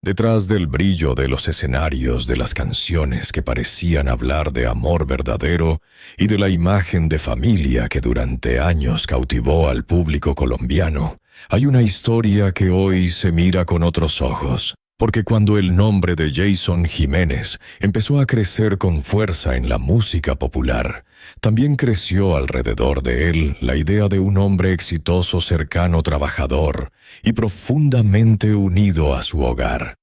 Detrás del brillo de los escenarios, de las canciones que parecían hablar de amor verdadero y de la imagen de familia que durante años cautivó al público colombiano, hay una historia que hoy se mira con otros ojos. Porque cuando el nombre de Jason Jiménez empezó a crecer con fuerza en la música popular, también creció alrededor de él la idea de un hombre exitoso, cercano, trabajador y profundamente unido a su hogar.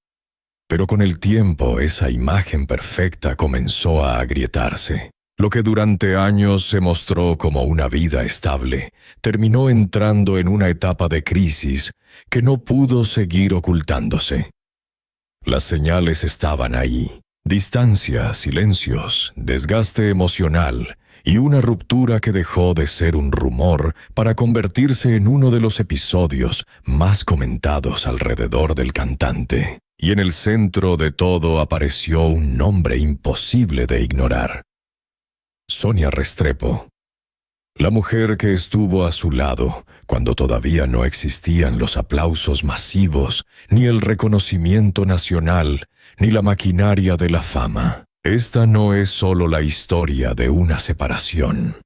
Pero con el tiempo esa imagen perfecta comenzó a agrietarse. Lo que durante años se mostró como una vida estable, terminó entrando en una etapa de crisis que no pudo seguir ocultándose. Las señales estaban ahí: distancia, silencios, desgaste emocional y una ruptura que dejó de ser un rumor para convertirse en uno de los episodios más comentados alrededor del cantante. Y en el centro de todo apareció un nombre imposible de ignorar: Sonia Restrepo. La mujer que estuvo a su lado cuando todavía no existían los aplausos masivos, ni el reconocimiento nacional, ni la maquinaria de la fama. Esta no es solo la historia de una separación.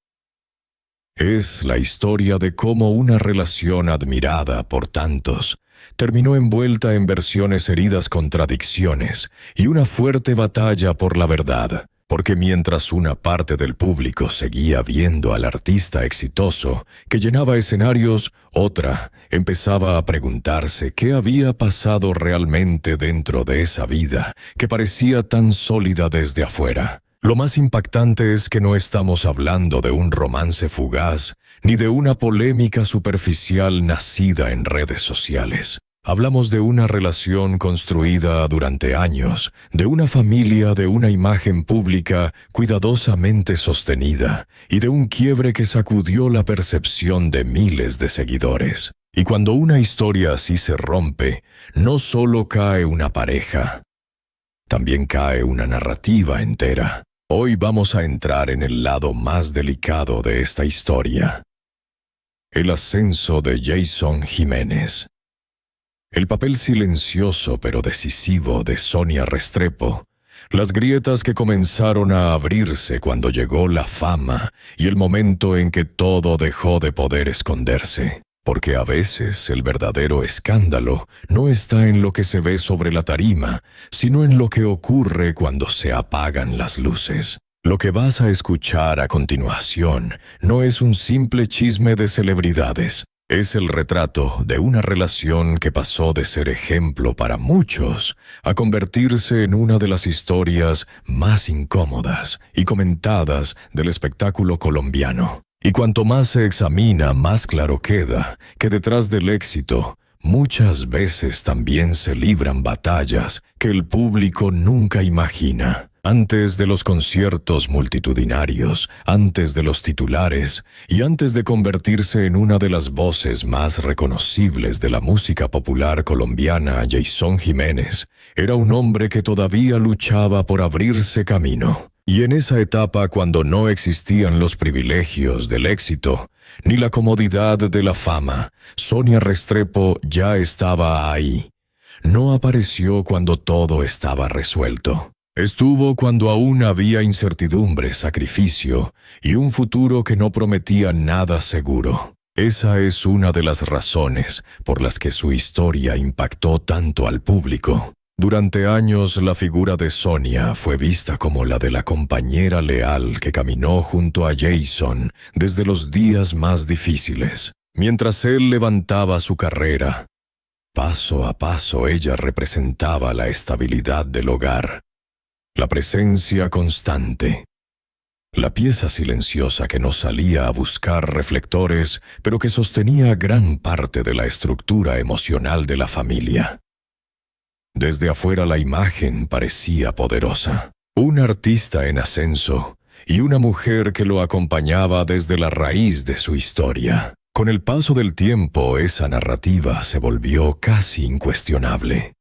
Es la historia de cómo una relación admirada por tantos terminó envuelta en versiones heridas, contradicciones y una fuerte batalla por la verdad. Porque mientras una parte del público seguía viendo al artista exitoso que llenaba escenarios, otra empezaba a preguntarse qué había pasado realmente dentro de esa vida que parecía tan sólida desde afuera. Lo más impactante es que no estamos hablando de un romance fugaz ni de una polémica superficial nacida en redes sociales. Hablamos de una relación construida durante años, de una familia, de una imagen pública cuidadosamente sostenida y de un quiebre que sacudió la percepción de miles de seguidores. Y cuando una historia así se rompe, no solo cae una pareja, también cae una narrativa entera. Hoy vamos a entrar en el lado más delicado de esta historia: el ascenso de Jason Jiménez. El papel silencioso pero decisivo de Sonia Restrepo, las grietas que comenzaron a abrirse cuando llegó la fama y el momento en que todo dejó de poder esconderse. Porque a veces el verdadero escándalo no está en lo que se ve sobre la tarima, sino en lo que ocurre cuando se apagan las luces. Lo que vas a escuchar a continuación no es un simple chisme de celebridades. Es el retrato de una relación que pasó de ser ejemplo para muchos a convertirse en una de las historias más incómodas y comentadas del espectáculo colombiano. Y cuanto más se examina, más claro queda que detrás del éxito muchas veces también se libran batallas que el público nunca imagina. Antes de los conciertos multitudinarios, antes de los titulares y antes de convertirse en una de las voces más reconocibles de la música popular colombiana, Jason Jiménez era un hombre que todavía luchaba por abrirse camino. Y en esa etapa, cuando no existían los privilegios del éxito ni la comodidad de la fama, Sonia Restrepo ya estaba ahí. No apareció cuando todo estaba resuelto. Estuvo cuando aún había incertidumbre, sacrificio y un futuro que no prometía nada seguro. Esa es una de las razones por las que su historia impactó tanto al público. Durante años la figura de Sonia fue vista como la de la compañera leal que caminó junto a Jason desde los días más difíciles. Mientras él levantaba su carrera, paso a paso ella representaba la estabilidad del hogar. La presencia constante, la pieza silenciosa que no salía a buscar reflectores, pero que sostenía gran parte de la estructura emocional de la familia. Desde afuera la imagen parecía poderosa, un artista en ascenso y una mujer que lo acompañaba desde la raíz de su historia. Con el paso del tiempo, esa narrativa se volvió casi incuestionable.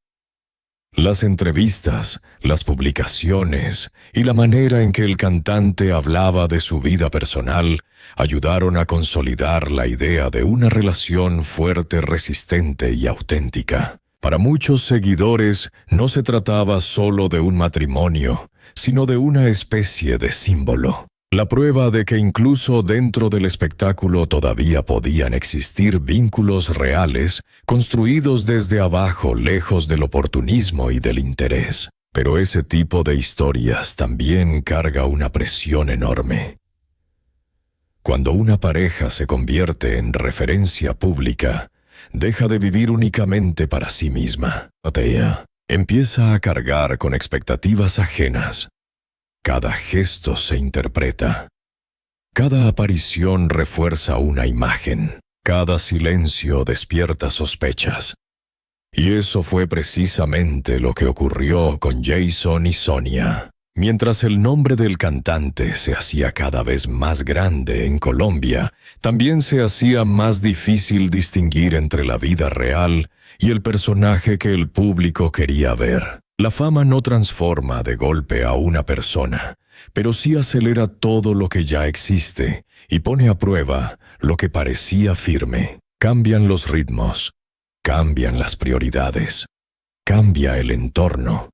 Las entrevistas, las publicaciones y la manera en que el cantante hablaba de su vida personal ayudaron a consolidar la idea de una relación fuerte, resistente y auténtica. Para muchos seguidores no se trataba solo de un matrimonio, sino de una especie de símbolo. La prueba de que incluso dentro del espectáculo todavía podían existir vínculos reales, construidos desde abajo, lejos del oportunismo y del interés. Pero ese tipo de historias también carga una presión enorme. Cuando una pareja se convierte en referencia pública, deja de vivir únicamente para sí misma. Atea empieza a cargar con expectativas ajenas. Cada gesto se interpreta. Cada aparición refuerza una imagen. Cada silencio despierta sospechas. Y eso fue precisamente lo que ocurrió con Jason y Sonia. Mientras el nombre del cantante se hacía cada vez más grande en Colombia, también se hacía más difícil distinguir entre la vida real y el personaje que el público quería ver. La fama no transforma de golpe a una persona, pero sí acelera todo lo que ya existe y pone a prueba lo que parecía firme. Cambian los ritmos, cambian las prioridades, cambia el entorno.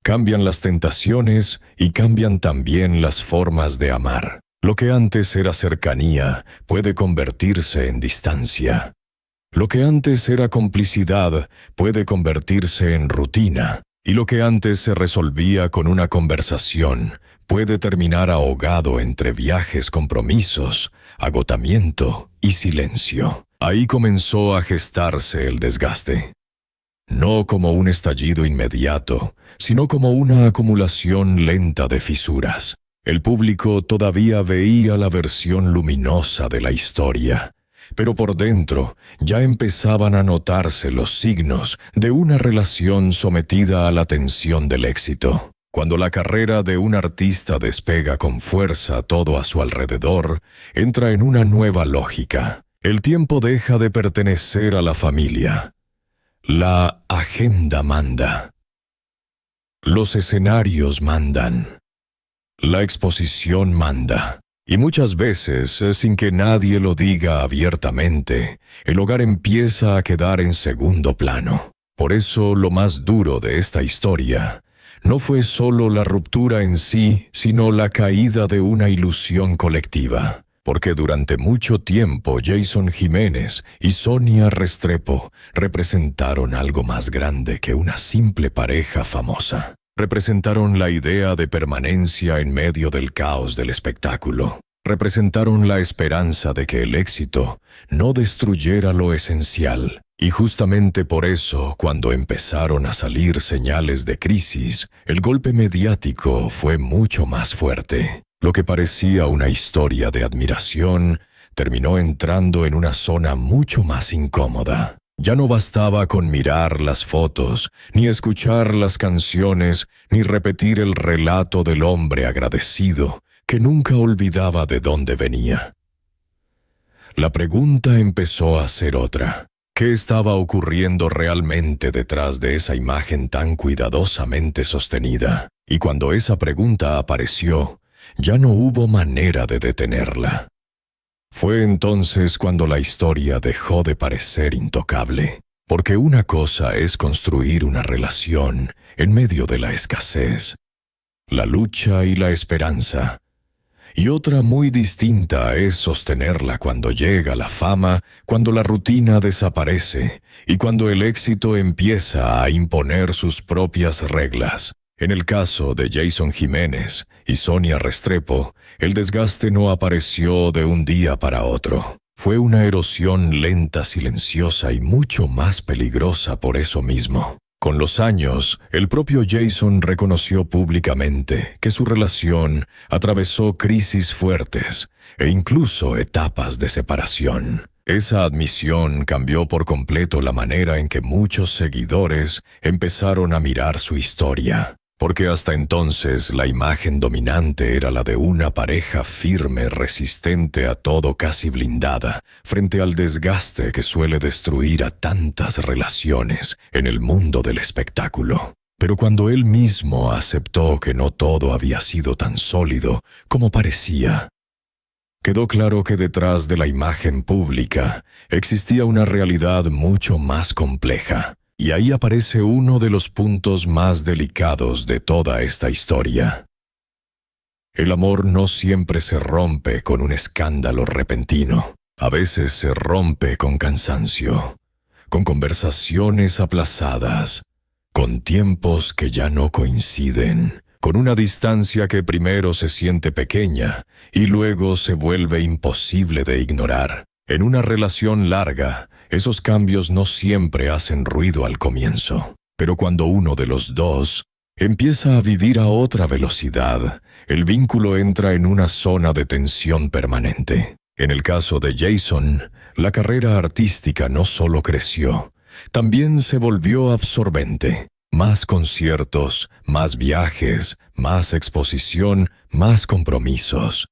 Cambian las tentaciones y cambian también las formas de amar. Lo que antes era cercanía puede convertirse en distancia. Lo que antes era complicidad puede convertirse en rutina. Y lo que antes se resolvía con una conversación puede terminar ahogado entre viajes, compromisos, agotamiento y silencio. Ahí comenzó a gestarse el desgaste. No como un estallido inmediato, sino como una acumulación lenta de fisuras. El público todavía veía la versión luminosa de la historia, pero por dentro ya empezaban a notarse los signos de una relación sometida a la tensión del éxito. Cuando la carrera de un artista despega con fuerza todo a su alrededor, entra en una nueva lógica. El tiempo deja de pertenecer a la familia. La agenda manda. Los escenarios mandan. La exposición manda. Y muchas veces, sin que nadie lo diga abiertamente, el hogar empieza a quedar en segundo plano. Por eso, lo más duro de esta historia no fue solo la ruptura en sí, sino la caída de una ilusión colectiva. Porque durante mucho tiempo Jason Jiménez y Sonia Restrepo representaron algo más grande que una simple pareja famosa. Representaron la idea de permanencia en medio del caos del espectáculo. Representaron la esperanza de que el éxito no destruyera lo esencial. Y justamente por eso, cuando empezaron a salir señales de crisis, el golpe mediático fue mucho más fuerte. Lo que parecía una historia de admiración terminó entrando en una zona mucho más incómoda. Ya no bastaba con mirar las fotos, ni escuchar las canciones, ni repetir el relato del hombre agradecido que nunca olvidaba de dónde venía. La pregunta empezó a ser otra. ¿Qué estaba ocurriendo realmente detrás de esa imagen tan cuidadosamente sostenida? Y cuando esa pregunta apareció, ya no hubo manera de detenerla. Fue entonces cuando la historia dejó de parecer intocable, porque una cosa es construir una relación en medio de la escasez, la lucha y la esperanza, y otra muy distinta es sostenerla cuando llega la fama, cuando la rutina desaparece y cuando el éxito empieza a imponer sus propias reglas. En el caso de Jason Jiménez y Sonia Restrepo, el desgaste no apareció de un día para otro. Fue una erosión lenta, silenciosa y mucho más peligrosa por eso mismo. Con los años, el propio Jason reconoció públicamente que su relación atravesó crisis fuertes e incluso etapas de separación. Esa admisión cambió por completo la manera en que muchos seguidores empezaron a mirar su historia. Porque hasta entonces la imagen dominante era la de una pareja firme, resistente a todo, casi blindada, frente al desgaste que suele destruir a tantas relaciones en el mundo del espectáculo. Pero cuando él mismo aceptó que no todo había sido tan sólido como parecía, quedó claro que detrás de la imagen pública existía una realidad mucho más compleja. Y ahí aparece uno de los puntos más delicados de toda esta historia. El amor no siempre se rompe con un escándalo repentino. A veces se rompe con cansancio, con conversaciones aplazadas, con tiempos que ya no coinciden, con una distancia que primero se siente pequeña y luego se vuelve imposible de ignorar. En una relación larga, esos cambios no siempre hacen ruido al comienzo, pero cuando uno de los dos empieza a vivir a otra velocidad, el vínculo entra en una zona de tensión permanente. En el caso de Jason, la carrera artística no solo creció, también se volvió absorbente. Más conciertos, más viajes, más exposición, más compromisos,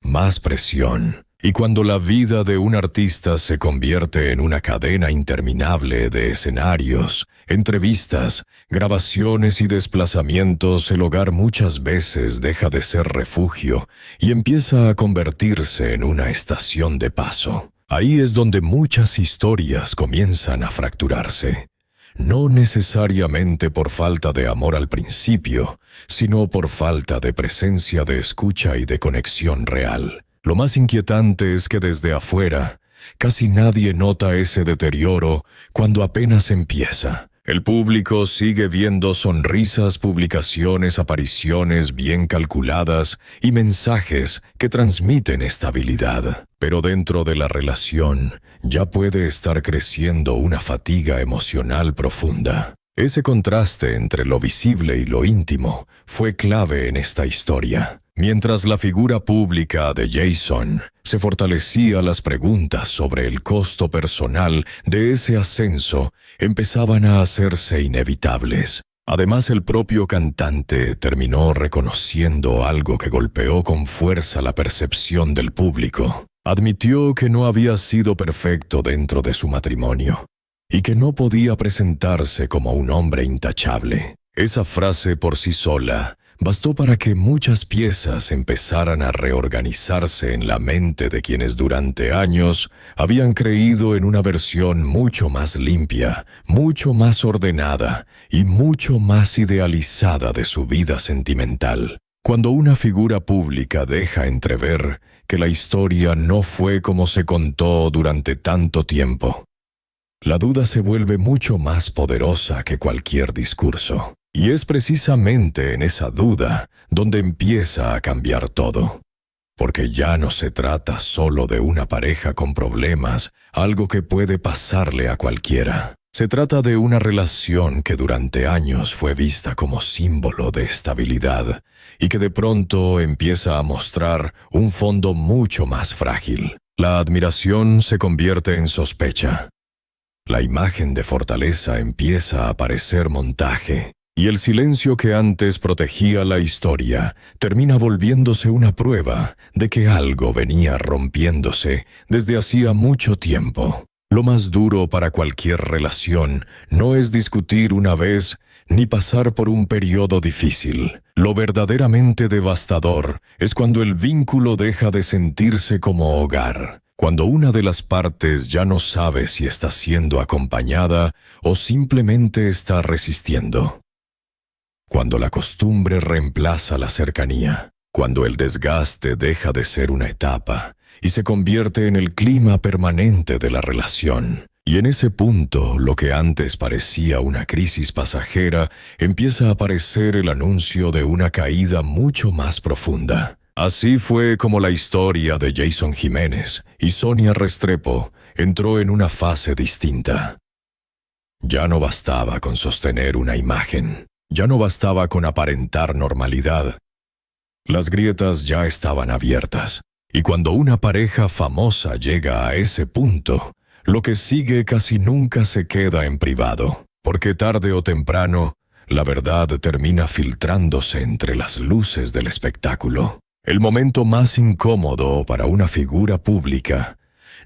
más presión. Y cuando la vida de un artista se convierte en una cadena interminable de escenarios, entrevistas, grabaciones y desplazamientos, el hogar muchas veces deja de ser refugio y empieza a convertirse en una estación de paso. Ahí es donde muchas historias comienzan a fracturarse. No necesariamente por falta de amor al principio, sino por falta de presencia de escucha y de conexión real. Lo más inquietante es que desde afuera, casi nadie nota ese deterioro cuando apenas empieza. El público sigue viendo sonrisas, publicaciones, apariciones bien calculadas y mensajes que transmiten estabilidad. Pero dentro de la relación ya puede estar creciendo una fatiga emocional profunda. Ese contraste entre lo visible y lo íntimo fue clave en esta historia. Mientras la figura pública de Jason se fortalecía, las preguntas sobre el costo personal de ese ascenso empezaban a hacerse inevitables. Además, el propio cantante terminó reconociendo algo que golpeó con fuerza la percepción del público. Admitió que no había sido perfecto dentro de su matrimonio y que no podía presentarse como un hombre intachable. Esa frase por sí sola bastó para que muchas piezas empezaran a reorganizarse en la mente de quienes durante años habían creído en una versión mucho más limpia, mucho más ordenada y mucho más idealizada de su vida sentimental. Cuando una figura pública deja entrever que la historia no fue como se contó durante tanto tiempo, la duda se vuelve mucho más poderosa que cualquier discurso. Y es precisamente en esa duda donde empieza a cambiar todo. Porque ya no se trata solo de una pareja con problemas, algo que puede pasarle a cualquiera. Se trata de una relación que durante años fue vista como símbolo de estabilidad y que de pronto empieza a mostrar un fondo mucho más frágil. La admiración se convierte en sospecha. La imagen de fortaleza empieza a parecer montaje. Y el silencio que antes protegía la historia termina volviéndose una prueba de que algo venía rompiéndose desde hacía mucho tiempo. Lo más duro para cualquier relación no es discutir una vez ni pasar por un periodo difícil. Lo verdaderamente devastador es cuando el vínculo deja de sentirse como hogar. Cuando una de las partes ya no sabe si está siendo acompañada o simplemente está resistiendo. Cuando la costumbre reemplaza la cercanía, cuando el desgaste deja de ser una etapa y se convierte en el clima permanente de la relación. Y en ese punto, lo que antes parecía una crisis pasajera, empieza a aparecer el anuncio de una caída mucho más profunda. Así fue como la historia de Jason Jiménez y Sonia Restrepo entró en una fase distinta. Ya no bastaba con sostener una imagen. Ya no bastaba con aparentar normalidad. Las grietas ya estaban abiertas, y cuando una pareja famosa llega a ese punto, lo que sigue casi nunca se queda en privado, porque tarde o temprano, la verdad termina filtrándose entre las luces del espectáculo. El momento más incómodo para una figura pública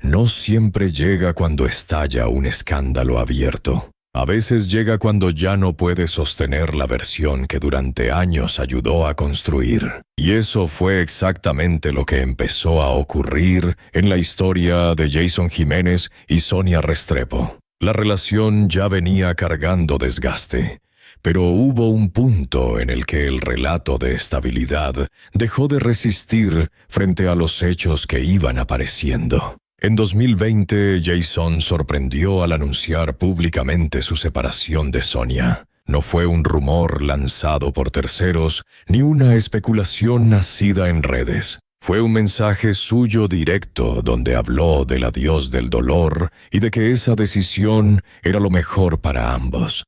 no siempre llega cuando estalla un escándalo abierto. A veces llega cuando ya no puede sostener la versión que durante años ayudó a construir. Y eso fue exactamente lo que empezó a ocurrir en la historia de Jason Jiménez y Sonia Restrepo. La relación ya venía cargando desgaste, pero hubo un punto en el que el relato de estabilidad dejó de resistir frente a los hechos que iban apareciendo. En 2020, Jason sorprendió al anunciar públicamente su separación de Sonia. No fue un rumor lanzado por terceros, ni una especulación nacida en redes. Fue un mensaje suyo directo donde habló del adiós del dolor y de que esa decisión era lo mejor para ambos.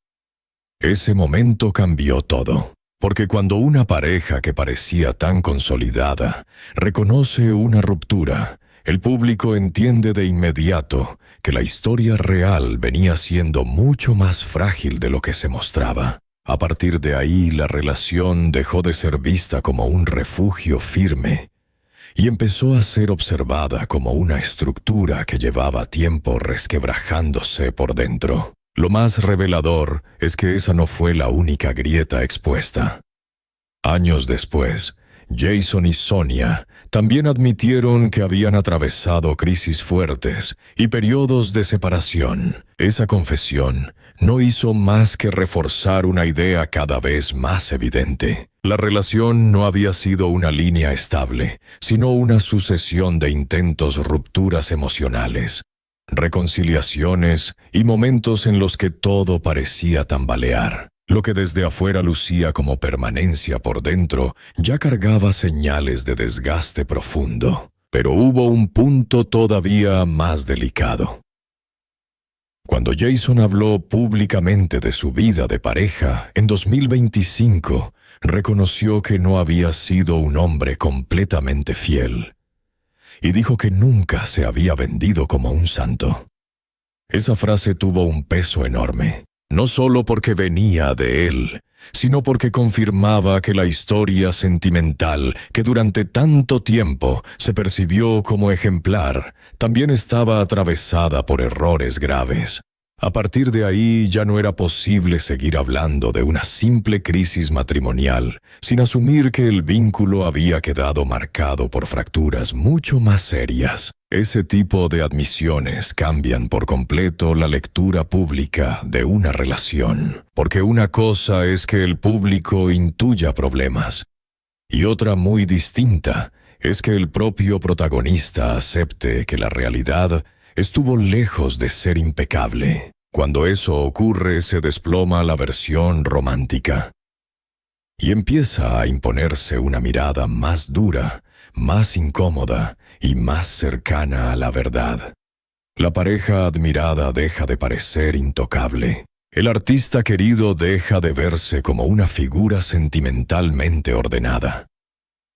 Ese momento cambió todo, porque cuando una pareja que parecía tan consolidada reconoce una ruptura, el público entiende de inmediato que la historia real venía siendo mucho más frágil de lo que se mostraba. A partir de ahí, la relación dejó de ser vista como un refugio firme y empezó a ser observada como una estructura que llevaba tiempo resquebrajándose por dentro. Lo más revelador es que esa no fue la única grieta expuesta. Años después, Jason y Sonia también admitieron que habían atravesado crisis fuertes y periodos de separación. Esa confesión no hizo más que reforzar una idea cada vez más evidente. La relación no había sido una línea estable, sino una sucesión de intentos, rupturas emocionales, reconciliaciones y momentos en los que todo parecía tambalear. Lo que desde afuera lucía como permanencia por dentro ya cargaba señales de desgaste profundo. Pero hubo un punto todavía más delicado. Cuando Jason habló públicamente de su vida de pareja, en 2025, reconoció que no había sido un hombre completamente fiel, y dijo que nunca se había vendido como un santo. Esa frase tuvo un peso enorme, no solo porque venía de él, sino porque confirmaba que la historia sentimental que durante tanto tiempo se percibió como ejemplar, también estaba atravesada por errores graves. A partir de ahí ya no era posible seguir hablando de una simple crisis matrimonial, sin asumir que el vínculo había quedado marcado por fracturas mucho más serias. Ese tipo de admisiones cambian por completo la lectura pública de una relación, porque una cosa es que el público intuya problemas, y otra muy distinta es que el propio protagonista acepte que la realidad estuvo lejos de ser impecable. Cuando eso ocurre, se desploma la versión romántica y empieza a imponerse una mirada más dura, más incómoda y más cercana a la verdad. La pareja admirada deja de parecer intocable. El artista querido deja de verse como una figura sentimentalmente ordenada.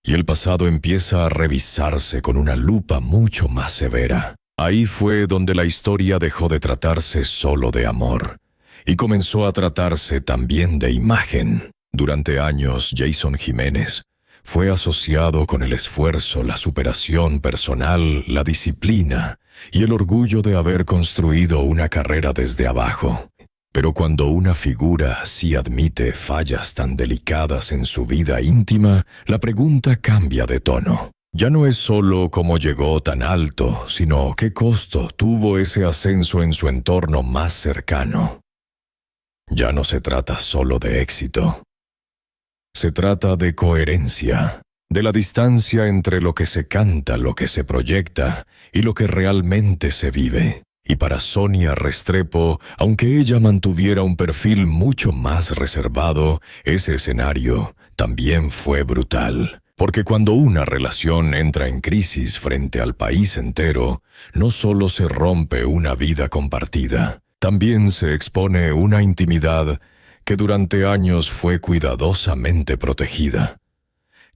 Y el pasado empieza a revisarse con una lupa mucho más severa. Ahí fue donde la historia dejó de tratarse solo de amor y comenzó a tratarse también de imagen. Durante años, Jason Jiménez fue asociado con el esfuerzo, la superación personal, la disciplina y el orgullo de haber construido una carrera desde abajo. Pero cuando una figura sí admite fallas tan delicadas en su vida íntima, la pregunta cambia de tono. Ya no es solo cómo llegó tan alto, sino qué costo tuvo ese ascenso en su entorno más cercano. Ya no se trata solo de éxito. Se trata de coherencia, de la distancia entre lo que se canta, lo que se proyecta y lo que realmente se vive. Y para Sonia Restrepo, aunque ella mantuviera un perfil mucho más reservado, ese escenario también fue brutal. Porque cuando una relación entra en crisis frente al país entero, no solo se rompe una vida compartida, también se expone una intimidad que durante años fue cuidadosamente protegida.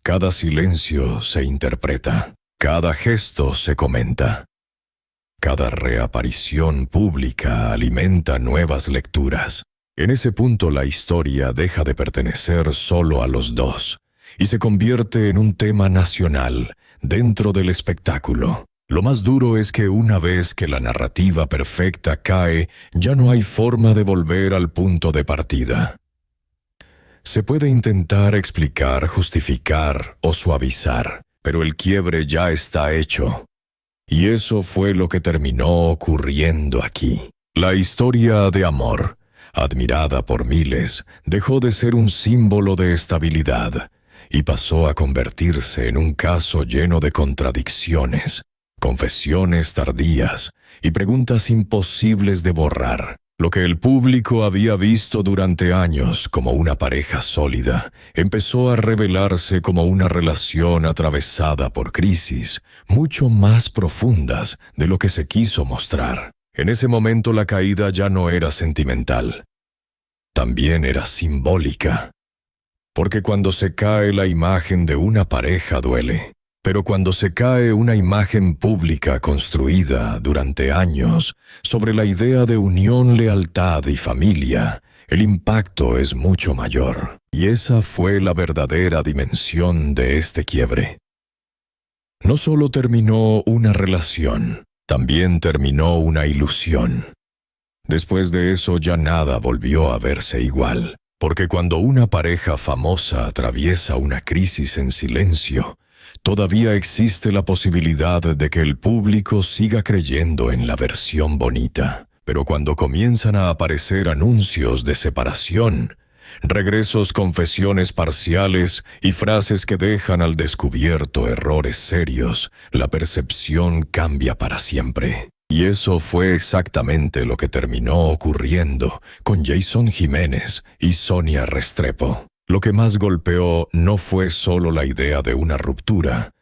Cada silencio se interpreta, cada gesto se comenta. Cada reaparición pública alimenta nuevas lecturas. En ese punto la historia deja de pertenecer solo a los dos y se convierte en un tema nacional dentro del espectáculo. Lo más duro es que una vez que la narrativa perfecta cae, ya no hay forma de volver al punto de partida. Se puede intentar explicar, justificar o suavizar, pero el quiebre ya está hecho. Y eso fue lo que terminó ocurriendo aquí. La historia de amor, admirada por miles, dejó de ser un símbolo de estabilidad y pasó a convertirse en un caso lleno de contradicciones, confesiones tardías y preguntas imposibles de borrar. Lo que el público había visto durante años como una pareja sólida, empezó a revelarse como una relación atravesada por crisis mucho más profundas de lo que se quiso mostrar. En ese momento la caída ya no era sentimental, también era simbólica. Porque cuando se cae la imagen de una pareja duele. Pero cuando se cae una imagen pública construida durante años sobre la idea de unión, lealtad y familia, el impacto es mucho mayor. Y esa fue la verdadera dimensión de este quiebre. No solo terminó una relación, también terminó una ilusión. Después de eso ya nada volvió a verse igual, porque cuando una pareja famosa atraviesa una crisis en silencio, todavía existe la posibilidad de que el público siga creyendo en la versión bonita. Pero cuando comienzan a aparecer anuncios de separación, regresos, confesiones parciales y frases que dejan al descubierto errores serios, la percepción cambia para siempre. Y eso fue exactamente lo que terminó ocurriendo con Jason Jiménez y Sonia Restrepo. Lo que más golpeó no fue solo la idea de una ruptura,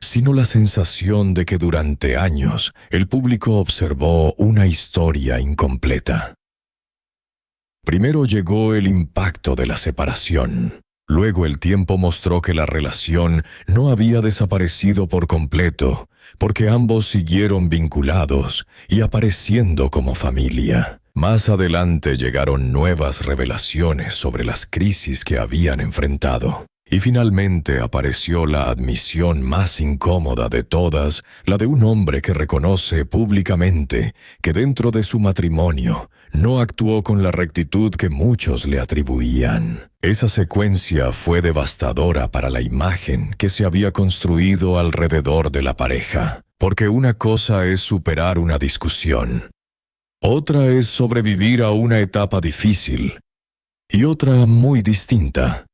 sino la sensación de que durante años el público observó una historia incompleta. Primero llegó el impacto de la separación. Luego el tiempo mostró que la relación no había desaparecido por completo, porque ambos siguieron vinculados y apareciendo como familia. Más adelante llegaron nuevas revelaciones sobre las crisis que habían enfrentado. Y finalmente apareció la admisión más incómoda de todas, la de un hombre que reconoce públicamente que dentro de su matrimonio no actuó con la rectitud que muchos le atribuían. Esa secuencia fue devastadora para la imagen que se había construido alrededor de la pareja, porque una cosa es superar una discusión, otra es sobrevivir a una etapa difícil, y otra muy distinta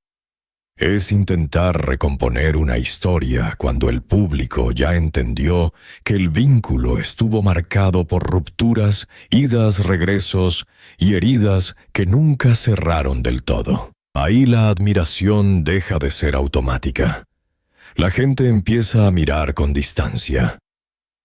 es intentar recomponer una historia cuando el público ya entendió que el vínculo estuvo marcado por rupturas, idas, regresos y heridas que nunca cerraron del todo. Ahí la admiración deja de ser automática. La gente empieza a mirar con distancia,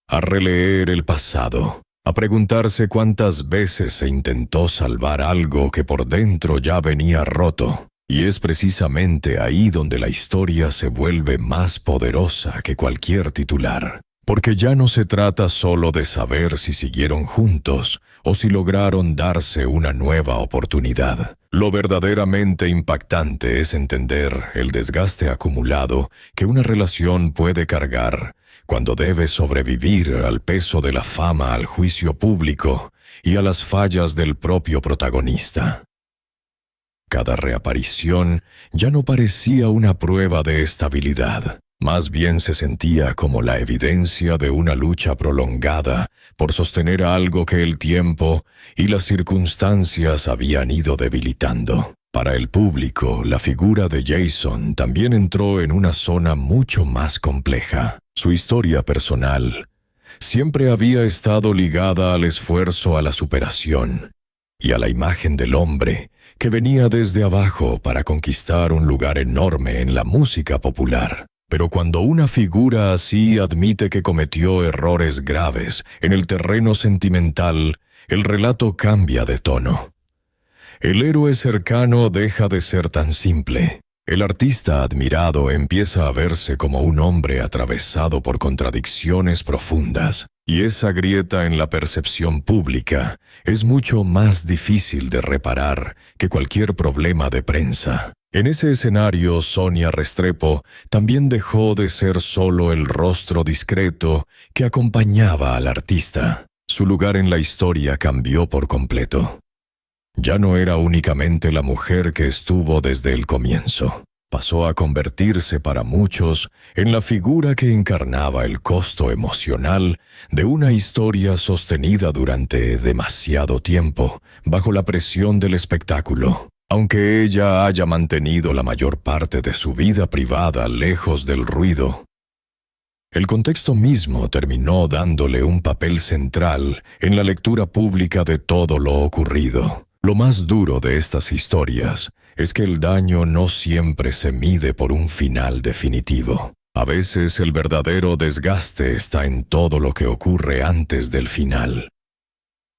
a releer el pasado, a preguntarse cuántas veces se intentó salvar algo que por dentro ya venía roto. Y es precisamente ahí donde la historia se vuelve más poderosa que cualquier titular, porque ya no se trata solo de saber si siguieron juntos o si lograron darse una nueva oportunidad. Lo verdaderamente impactante es entender el desgaste acumulado que una relación puede cargar cuando debe sobrevivir al peso de la fama, al juicio público y a las fallas del propio protagonista. Cada reaparición ya no parecía una prueba de estabilidad, más bien se sentía como la evidencia de una lucha prolongada por sostener algo que el tiempo y las circunstancias habían ido debilitando. Para el público, la figura de Jason también entró en una zona mucho más compleja. Su historia personal siempre había estado ligada al esfuerzo, a la superación y a la imagen del hombre que venía desde abajo para conquistar un lugar enorme en la música popular. Pero cuando una figura así admite que cometió errores graves en el terreno sentimental, el relato cambia de tono. El héroe cercano deja de ser tan simple. El artista admirado empieza a verse como un hombre atravesado por contradicciones profundas. Y esa grieta en la percepción pública es mucho más difícil de reparar que cualquier problema de prensa. En ese escenario, Sonia Restrepo también dejó de ser solo el rostro discreto que acompañaba al artista. Su lugar en la historia cambió por completo. Ya no era únicamente la mujer que estuvo desde el comienzo. Pasó a convertirse para muchos en la figura que encarnaba el costo emocional de una historia sostenida durante demasiado tiempo bajo la presión del espectáculo. Aunque ella haya mantenido la mayor parte de su vida privada lejos del ruido, el contexto mismo terminó dándole un papel central en la lectura pública de todo lo ocurrido. Lo más duro de estas historias es que el daño no siempre se mide por un final definitivo. A veces el verdadero desgaste está en todo lo que ocurre antes del final.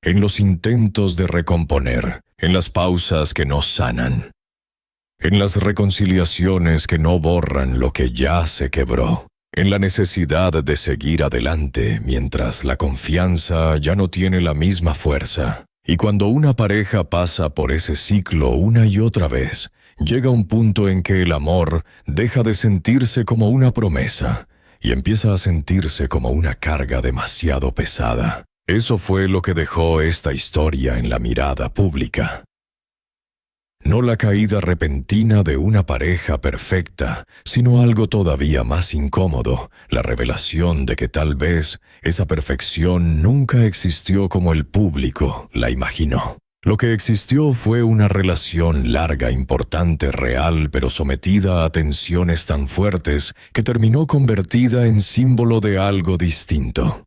En los intentos de recomponer, en las pausas que no sanan, en las reconciliaciones que no borran lo que ya se quebró, en la necesidad de seguir adelante mientras la confianza ya no tiene la misma fuerza. Y cuando una pareja pasa por ese ciclo una y otra vez, llega un punto en que el amor deja de sentirse como una promesa y empieza a sentirse como una carga demasiado pesada. Eso fue lo que dejó esta historia en la mirada pública. No la caída repentina de una pareja perfecta, sino algo todavía más incómodo, la revelación de que tal vez esa perfección nunca existió como el público la imaginó. Lo que existió fue una relación larga, importante, real, pero sometida a tensiones tan fuertes que terminó convertida en símbolo de algo distinto.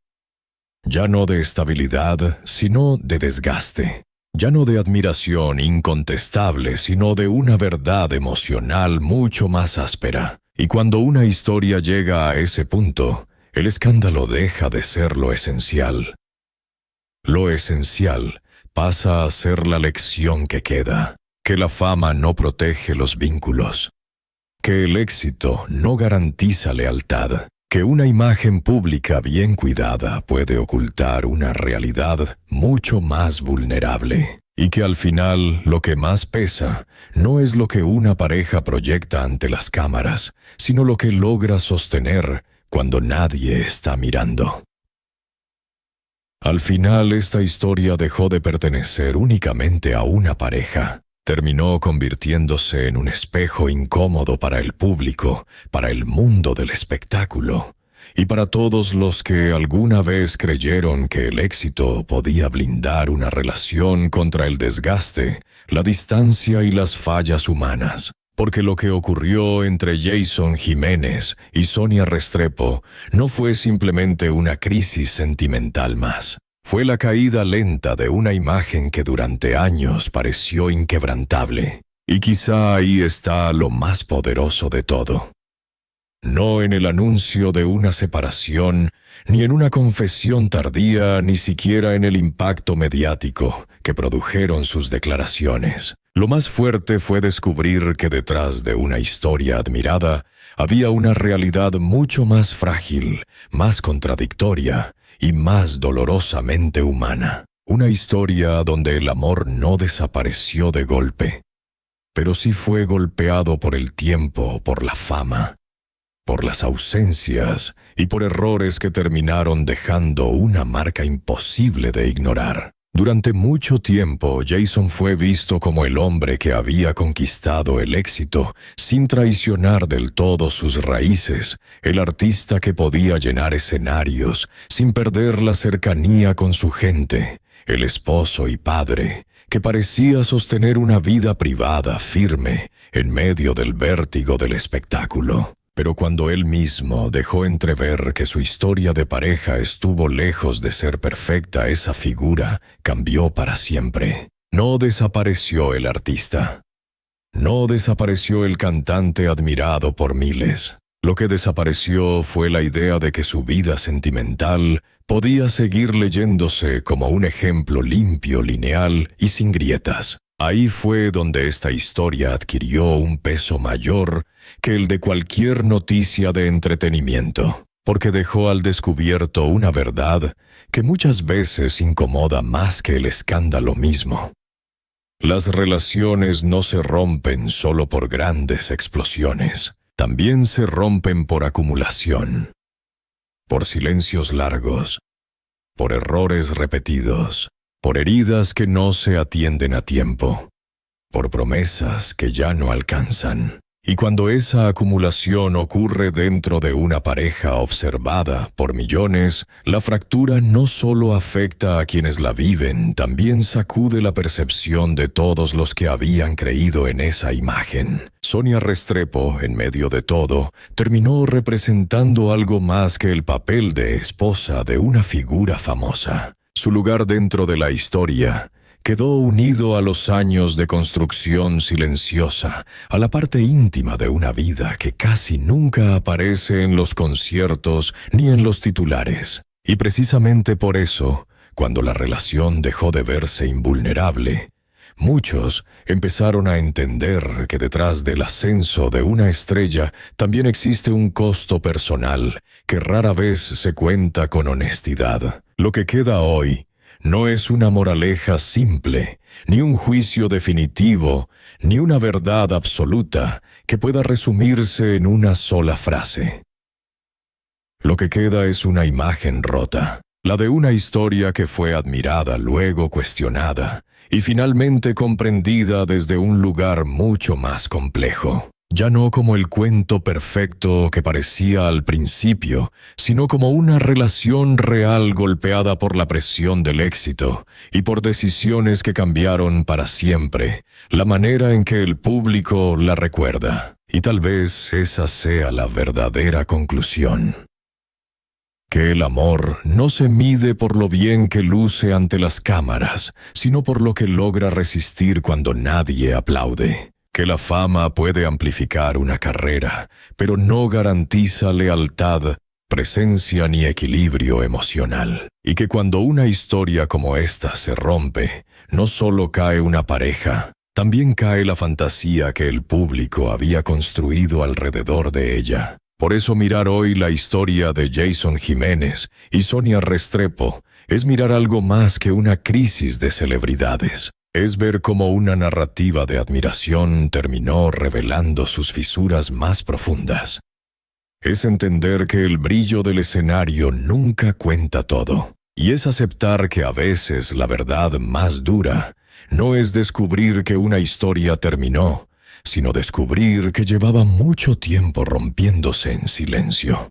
Ya no de estabilidad, sino de desgaste. Ya no de admiración incontestable, sino de una verdad emocional mucho más áspera. Y cuando una historia llega a ese punto, el escándalo deja de ser lo esencial. Lo esencial pasa a ser la lección que queda, que la fama no protege los vínculos, que el éxito no garantiza lealtad, que una imagen pública bien cuidada puede ocultar una realidad mucho más vulnerable, y que al final lo que más pesa no es lo que una pareja proyecta ante las cámaras, sino lo que logra sostener cuando nadie está mirando. Al final, esta historia dejó de pertenecer únicamente a una pareja. Terminó convirtiéndose en un espejo incómodo para el público, para el mundo del espectáculo, y para todos los que alguna vez creyeron que el éxito podía blindar una relación contra el desgaste, la distancia y las fallas humanas. Porque lo que ocurrió entre Jason Jiménez y Sonia Restrepo no fue simplemente una crisis sentimental más. Fue la caída lenta de una imagen que durante años pareció inquebrantable. Y quizá ahí está lo más poderoso de todo. No en el anuncio de una separación, ni en una confesión tardía, ni siquiera en el impacto mediático que produjeron sus declaraciones. Lo más fuerte fue descubrir que detrás de una historia admirada había una realidad mucho más frágil, más contradictoria y más dolorosamente humana. Una historia donde el amor no desapareció de golpe, pero sí fue golpeado por el tiempo, por la fama, por las ausencias y por errores que terminaron dejando una marca imposible de ignorar. Durante mucho tiempo, Jason fue visto como el hombre que había conquistado el éxito sin traicionar del todo sus raíces, el artista que podía llenar escenarios sin perder la cercanía con su gente, el esposo y padre que parecía sostener una vida privada firme en medio del vértigo del espectáculo. Pero cuando él mismo dejó entrever que su historia de pareja estuvo lejos de ser perfecta, esa figura cambió para siempre. No desapareció el artista. No desapareció el cantante admirado por miles. Lo que desapareció fue la idea de que su vida sentimental podía seguir leyéndose como un ejemplo limpio, lineal y sin grietas. Ahí fue donde esta historia adquirió un peso mayor que el de cualquier noticia de entretenimiento, porque dejó al descubierto una verdad que muchas veces incomoda más que el escándalo mismo. Las relaciones no se rompen solo por grandes explosiones, también se rompen por acumulación, por silencios largos, por errores repetidos, por heridas que no se atienden a tiempo, por promesas que ya no alcanzan. Y cuando esa acumulación ocurre dentro de una pareja observada por millones, la fractura no solo afecta a quienes la viven, también sacude la percepción de todos los que habían creído en esa imagen. Sonia Restrepo, en medio de todo, terminó representando algo más que el papel de esposa de una figura famosa. Su lugar dentro de la historia quedó unido a los años de construcción silenciosa, a la parte íntima de una vida que casi nunca aparece en los conciertos ni en los titulares. Y precisamente por eso, cuando la relación dejó de verse invulnerable, muchos empezaron a entender que detrás del ascenso de una estrella también existe un costo personal que rara vez se cuenta con honestidad. Lo que queda hoy no es una moraleja simple, ni un juicio definitivo, ni una verdad absoluta que pueda resumirse en una sola frase. Lo que queda es una imagen rota, la de una historia que fue admirada, luego cuestionada, y finalmente comprendida desde un lugar mucho más complejo. Ya no como el cuento perfecto que parecía al principio, sino como una relación real golpeada por la presión del éxito y por decisiones que cambiaron para siempre la manera en que el público la recuerda. Y tal vez esa sea la verdadera conclusión. Que el amor no se mide por lo bien que luce ante las cámaras, sino por lo que logra resistir cuando nadie aplaude. Que la fama puede amplificar una carrera, pero no garantiza lealtad, presencia ni equilibrio emocional. Y que cuando una historia como esta se rompe, no solo cae una pareja, también cae la fantasía que el público había construido alrededor de ella. Por eso mirar hoy la historia de Jason Jiménez y Sonia Restrepo es mirar algo más que una crisis de celebridades. Es ver cómo una narrativa de admiración terminó revelando sus fisuras más profundas. Es entender que el brillo del escenario nunca cuenta todo. Y es aceptar que a veces la verdad más dura no es descubrir que una historia terminó, sino descubrir que llevaba mucho tiempo rompiéndose en silencio.